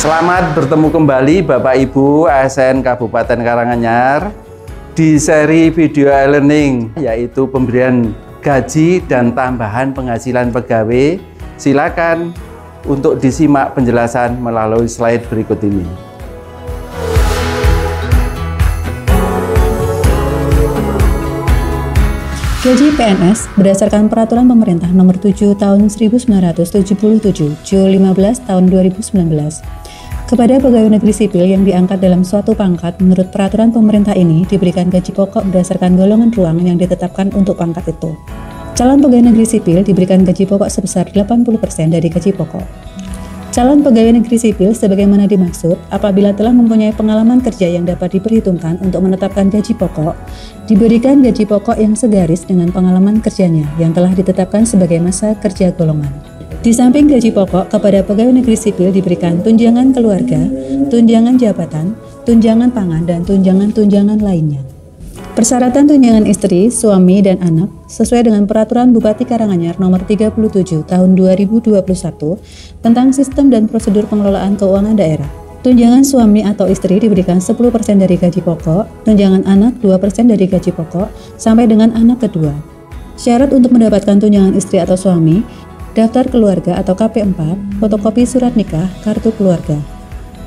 Selamat bertemu kembali Bapak Ibu ASN Kabupaten Karanganyar di seri video e-learning yaitu pemberian gaji dan tambahan penghasilan pegawai. Silakan untuk disimak penjelasan melalui slide berikut ini. Gaji PNS berdasarkan Peraturan Pemerintah Nomor 7 Tahun 1977 Jul 15 Tahun 2019 kepada pegawai negeri sipil yang diangkat dalam suatu pangkat menurut peraturan pemerintah ini diberikan gaji pokok berdasarkan golongan ruang yang ditetapkan untuk pangkat itu. Calon pegawai negeri sipil diberikan gaji pokok sebesar 80% dari gaji pokok. Calon pegawai negeri sipil sebagaimana dimaksud apabila telah mempunyai pengalaman kerja yang dapat diperhitungkan untuk menetapkan gaji pokok, diberikan gaji pokok yang segaris dengan pengalaman kerjanya yang telah ditetapkan sebagai masa kerja golongan. Di samping gaji pokok, kepada pegawai negeri sipil diberikan tunjangan keluarga, tunjangan jabatan, tunjangan pangan, dan tunjangan-tunjangan lainnya. Persyaratan tunjangan istri, suami, dan anak sesuai dengan Peraturan Bupati Karanganyar Nomor 37 Tahun 2021 tentang Sistem dan Prosedur Pengelolaan Keuangan Daerah. Tunjangan suami atau istri diberikan 10% dari gaji pokok, tunjangan anak 2% dari gaji pokok, sampai dengan anak kedua. Syarat untuk mendapatkan tunjangan istri atau suami, daftar keluarga atau KP4, fotokopi surat nikah, kartu keluarga.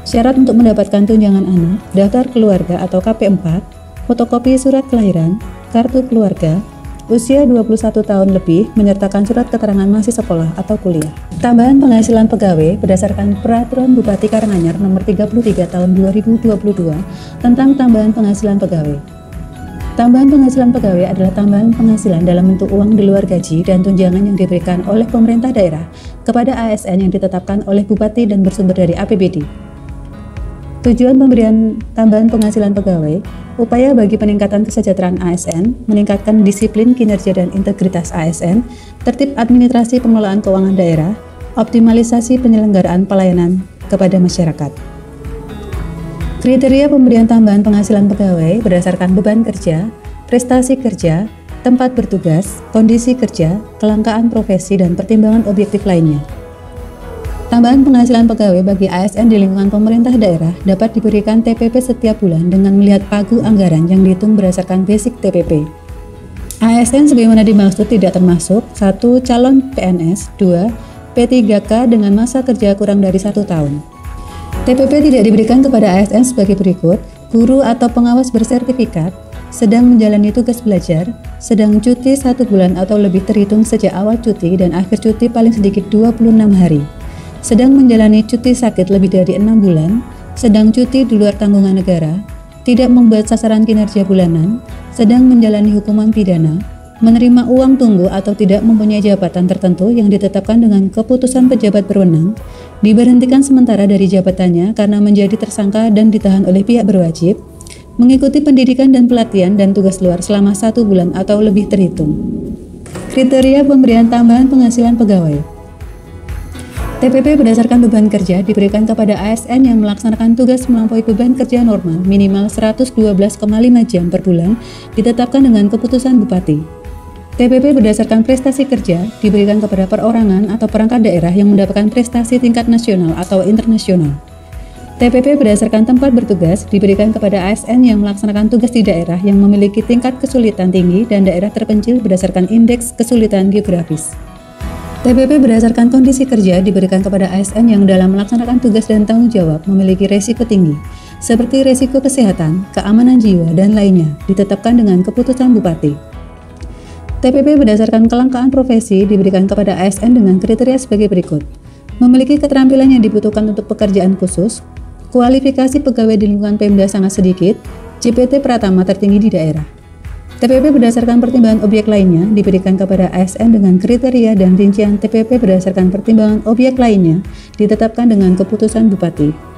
Syarat untuk mendapatkan tunjangan anak, daftar keluarga atau KP4, fotokopi surat kelahiran, kartu keluarga, usia 21 tahun lebih, menyertakan surat keterangan masih sekolah atau kuliah. Tambahan penghasilan pegawai berdasarkan Peraturan Bupati Karanganyar Nomor 33 Tahun 2022 tentang tambahan penghasilan pegawai. Tambahan penghasilan pegawai adalah tambahan penghasilan dalam bentuk uang di luar gaji dan tunjangan yang diberikan oleh pemerintah daerah kepada ASN yang ditetapkan oleh Bupati dan bersumber dari APBD. Tujuan pemberian tambahan penghasilan pegawai, upaya bagi peningkatan kesejahteraan ASN, meningkatkan disiplin kinerja dan integritas ASN, tertib administrasi pengelolaan keuangan daerah, optimalisasi penyelenggaraan pelayanan kepada masyarakat. Kriteria pemberian tambahan penghasilan pegawai berdasarkan beban kerja, prestasi kerja, tempat bertugas, kondisi kerja, kelangkaan profesi, dan pertimbangan objektif lainnya. Tambahan penghasilan pegawai bagi ASN di lingkungan pemerintah daerah dapat diberikan TPP setiap bulan dengan melihat pagu anggaran yang dihitung berdasarkan basic TPP. ASN sebagaimana dimaksud tidak termasuk 1. Calon PNS, 2. P3K dengan masa kerja kurang dari 1 tahun. TPP tidak diberikan kepada ASN sebagai berikut: guru atau pengawas bersertifikat, sedang menjalani tugas belajar, sedang cuti 1 bulan atau lebih terhitung sejak awal cuti dan akhir cuti paling sedikit 26 hari. Sedang menjalani cuti sakit lebih dari 6 bulan, sedang cuti di luar tanggungan negara, tidak membuat sasaran kinerja bulanan, sedang menjalani hukuman pidana, menerima uang tunggu atau tidak mempunyai jabatan tertentu yang ditetapkan dengan keputusan pejabat berwenang, diberhentikan sementara dari jabatannya karena menjadi tersangka dan ditahan oleh pihak berwajib, mengikuti pendidikan dan pelatihan dan tugas luar selama 1 bulan atau lebih terhitung. Kriteria pemberian tambahan penghasilan pegawai. TPP berdasarkan beban kerja diberikan kepada ASN yang melaksanakan tugas melampaui beban kerja normal minimal 112,5 jam per bulan ditetapkan dengan keputusan Bupati. TPP berdasarkan prestasi kerja diberikan kepada perorangan atau perangkat daerah yang mendapatkan prestasi tingkat nasional atau internasional. TPP berdasarkan tempat bertugas diberikan kepada ASN yang melaksanakan tugas di daerah yang memiliki tingkat kesulitan tinggi dan daerah terpencil berdasarkan indeks kesulitan geografis. TPP berdasarkan kondisi kerja diberikan kepada ASN yang dalam melaksanakan tugas dan tanggung jawab memiliki resiko tinggi, seperti resiko kesehatan, keamanan jiwa, dan lainnya, ditetapkan dengan keputusan Bupati. TPP berdasarkan kelangkaan profesi diberikan kepada ASN dengan kriteria sebagai berikut: memiliki keterampilan yang dibutuhkan untuk pekerjaan khusus, kualifikasi pegawai di lingkungan Pemda sangat sedikit, JPT Pratama tertinggi di daerah. TPP berdasarkan pertimbangan objek lainnya diberikan kepada ASN dengan kriteria dan rincian TPP berdasarkan pertimbangan objek lainnya ditetapkan dengan keputusan Bupati.